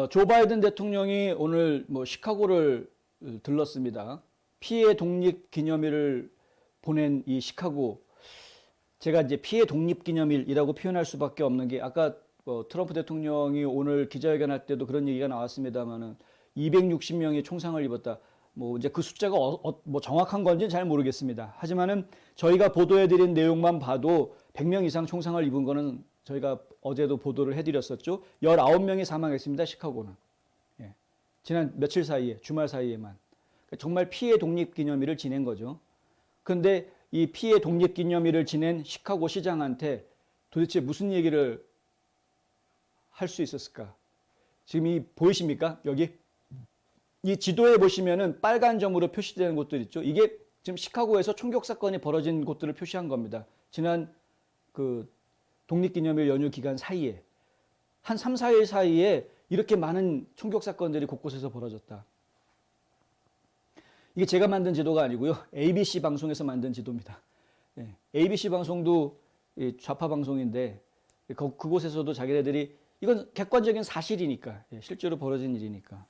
조 바이든 대통령이 오늘 시카고를 들렀습니다. 피해 독립 기념일을 보낸 이 시카고, 제가 이제 피해 독립 기념일이라고 표현할 수밖에 없는 게, 아까 트럼프 대통령이 오늘 기자회견할 때도 그런 얘기가 나왔습니다만은 260명이 총상을 입었다. 이제 그 숫자가 정확한 건지는 잘 모르겠습니다. 하지만은 저희가 보도해드린 내용만 봐도 100명 이상 총상을 입은 거는 저희가 어제도 보도를 해드렸었죠. 19명이 사망했습니다. 시카고는. 예. 지난 며칠 사이에, 주말 사이에만. 그러니까 정말 피해 독립 기념일을 지낸 거죠. 그런데 이 피해 독립 기념일을 지낸 시카고 시장한테 도대체 무슨 얘기를 할 수 있었을까? 지금 보이십니까? 여기? 이 지도에 보시면은 빨간 점으로 표시되는 곳들 있죠. 이게 지금 시카고에서 총격 사건이 벌어진 곳들을 표시한 겁니다. 지난 그 독립기념일 연휴 기간 사이에 한 3, 4일 사이에 이렇게 많은 총격 사건들이 곳곳에서 벌어졌다. 이게 제가 만든 지도가 아니고요. ABC 방송에서 만든 지도입니다. 네. ABC 방송도 좌파 방송인데 그곳에서도 자기네들이 이건 객관적인 사실이니까, 실제로 벌어진 일이니까.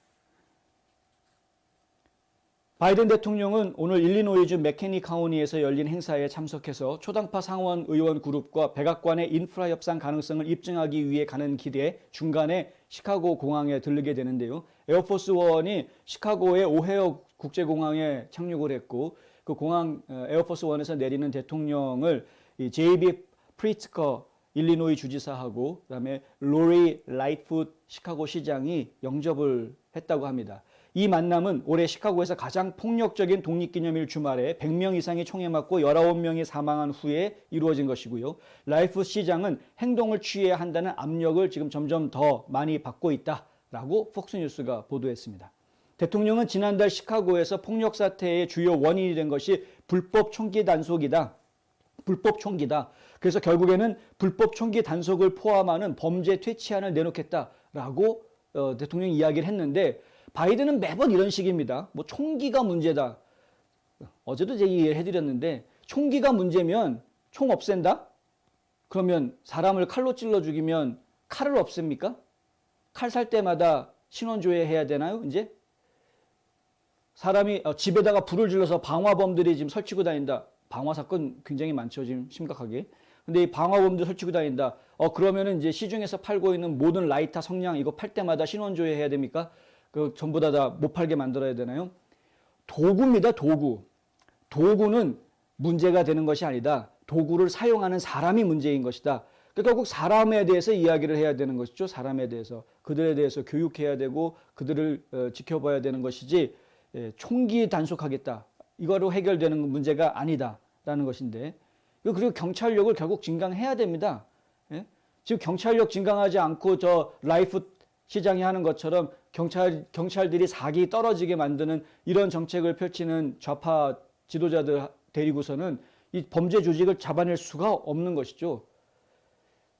바이든 대통령은 오늘 일리노이주 맥케니 카운티에서 열린 행사에 참석해서 초당파 상원 의원 그룹과 백악관의 인프라 협상 가능성을 입증하기 위해 가는 길에 중간에 시카고 공항에 들르게 되는데요. 에어포스 원이 시카고의 오헤어 국제공항에 착륙을 했고, 그 공항 에어포스 원에서 내리는 대통령을 제이비 프리츠커 일리노이 주지사하고 그다음에 로리 라이트풋 시카고 시장이 영접을 했다고 합니다. 이 만남은 올해 시카고에서 가장 폭력적인 독립기념일 주말에 100명 이상이 총에 맞고 19명이 사망한 후에 이루어진 것이고요. 라이프 시장은 행동을 취해야 한다는 압력을 지금 점점 더 많이 받고 있다라고 폭스뉴스가 보도했습니다. 대통령은 지난달 시카고에서 폭력 사태의 주요 원인이 된 것이 불법 총기 단속이다. 불법 총기다. 그래서 결국에는 불법 총기 단속을 포함하는 범죄 퇴치안을 내놓겠다라고 대통령이 이야기를 했는데, 바이든은 매번 이런 식입니다. 총기가 문제다. 어제도 제가 얘기를 해드렸는데, 총기가 문제면 총 없앤다? 그러면 사람을 칼로 찔러 죽이면 칼을 없앱니까? 칼 살 때마다 신원조회 해야 되나요, 이제? 사람이 집에다가 불을 질러서 방화범들이 지금 설치고 다닌다. 방화 사건 굉장히 많죠, 지금 심각하게. 근데 이 방화범들 설치고 다닌다. 그러면은 이제 시중에서 팔고 있는 모든 라이터 성냥 이거 팔 때마다 신원조회 해야 됩니까? 전부 다 못 팔게 만들어야 되나요? 도구입니다, 도구. 도구는 문제가 되는 것이 아니다. 도구를 사용하는 사람이 문제인 것이다. 결국 사람에 대해서 이야기를 해야 되는 것이죠. 사람에 대해서. 그들에 대해서 교육해야 되고 그들을 지켜봐야 되는 것이지, 총기 단속하겠다. 이거로 해결되는 문제가 아니다라는 것인데, 그리고 경찰력을 결국 증강해야 됩니다. 예? 지금 경찰력 증강하지 않고 저 라이프 시장이 하는 것처럼 경찰들이 사기 떨어지게 만드는 이런 정책을 펼치는 좌파 지도자들 데리고서는 이 범죄 조직을 잡아낼 수가 없는 것이죠.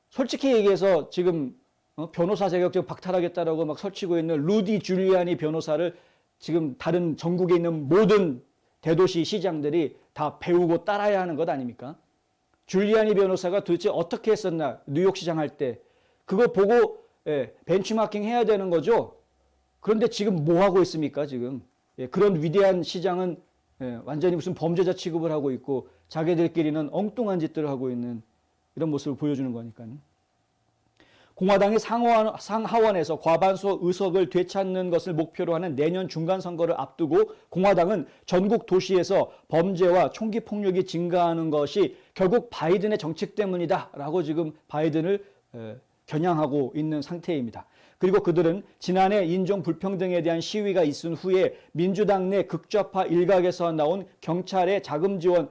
솔직히 얘기해서 지금 변호사 자격증 박탈하겠다라고 막 설치고 있는 루디 줄리아니 변호사를 지금 다른 전국에 있는 모든 대도시 시장들이 다 배우고 따라야 하는 것 아닙니까? 줄리아니 변호사가 도대체 어떻게 했었나, 뉴욕시장 할 때. 그거 보고 벤치마킹 해야 되는 거죠. 그런데 지금 뭐 하고 있습니까, 지금? 그런 위대한 시장은 완전히 무슨 범죄자 취급을 하고 있고 자기들끼리는 엉뚱한 짓들을 하고 있는 이런 모습을 보여주는 거니까요. 공화당이 상하원에서 과반수 의석을 되찾는 것을 목표로 하는 내년 중간선거를 앞두고 공화당은 전국 도시에서 범죄와 총기 폭력이 증가하는 것이 결국 바이든의 정책 때문이다라고 지금 바이든을 겨냥하고 있는 상태입니다. 그리고 그들은 지난해 인종 불평등에 대한 시위가 있은 후에 민주당 내 극좌파 일각에서 나온 경찰의 자금 지원,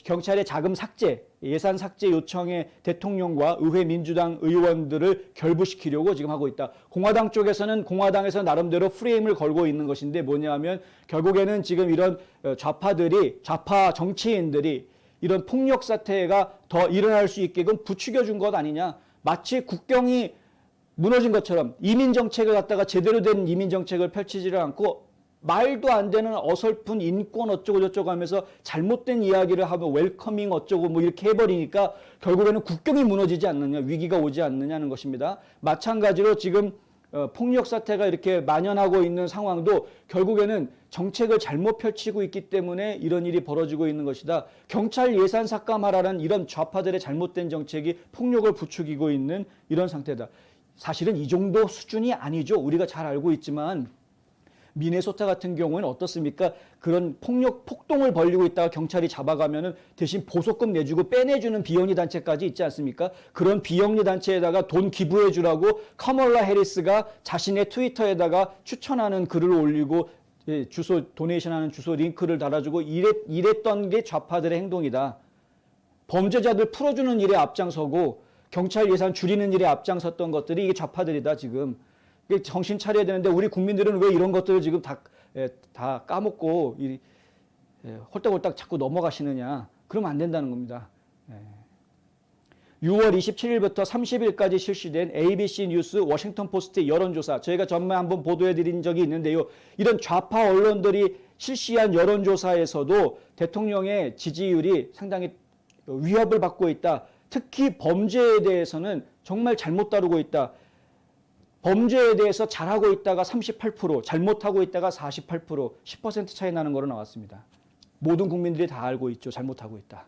경찰의 자금 삭제, 예산 삭제 요청에 대통령과 의회 민주당 의원들을 결부시키려고 지금 하고 있다. 공화당 쪽에서는 공화당에서 나름대로 프레임을 걸고 있는 것인데 뭐냐면, 결국에는 지금 이런 좌파 정치인들이 이런 폭력 사태가 더 일어날 수 있게끔 부추겨 준 것 아니냐. 마치 국경이 무너진 것처럼 이민 정책을 갖다가 제대로 된 이민 정책을 펼치지를 않고 말도 안 되는 어설픈 인권 어쩌고 저쩌고 하면서 잘못된 이야기를 하면 웰커밍 어쩌고 뭐 이렇게 해버리니까 결국에는 국경이 무너지지 않느냐, 위기가 오지 않느냐는 것입니다. 마찬가지로 지금 폭력 사태가 이렇게 만연하고 있는 상황도 결국에는 정책을 잘못 펼치고 있기 때문에 이런 일이 벌어지고 있는 것이다. 경찰 예산 삭감하라는 이런 좌파들의 잘못된 정책이 폭력을 부추기고 있는 이런 상태다. 사실은 이 정도 수준이 아니죠. 우리가 잘 알고 있지만 미네소타 같은 경우는 어떻습니까? 그런 폭동을 벌이고 있다가 경찰이 잡아가면은 대신 보석금 내주고 빼내주는 비영리 단체까지 있지 않습니까? 그런 비영리 단체에다가 돈 기부해 주라고 카멀라 해리스가 자신의 트위터에다가 추천하는 글을 올리고 주소 도네이션하는 주소 링크를 달아주고 이랬던 게 좌파들의 행동이다. 범죄자들 풀어주는 일에 앞장서고 경찰 예산 줄이는 일에 앞장섰던 것들이 이게 좌파들이다 지금. 정신 차려야 되는데 우리 국민들은 왜 이런 것들을 지금 다 까먹고 홀딱홀딱 자꾸 넘어가시느냐. 그러면 안 된다는 겁니다. 6월 27일부터 30일까지 실시된 ABC 뉴스 워싱턴 포스트 여론조사. 저희가 전에 한번 보도해드린 적이 있는데요. 이런 좌파 언론들이 실시한 여론조사에서도 대통령의 지지율이 상당히 위협을 받고 있다. 특히 범죄에 대해서는 정말 잘못 다루고 있다. 범죄에 대해서 잘하고 있다가 38%, 잘못하고 있다가 48%, 10% 차이 나는 거로 나왔습니다. 모든 국민들이 다 알고 있죠. 잘못하고 있다.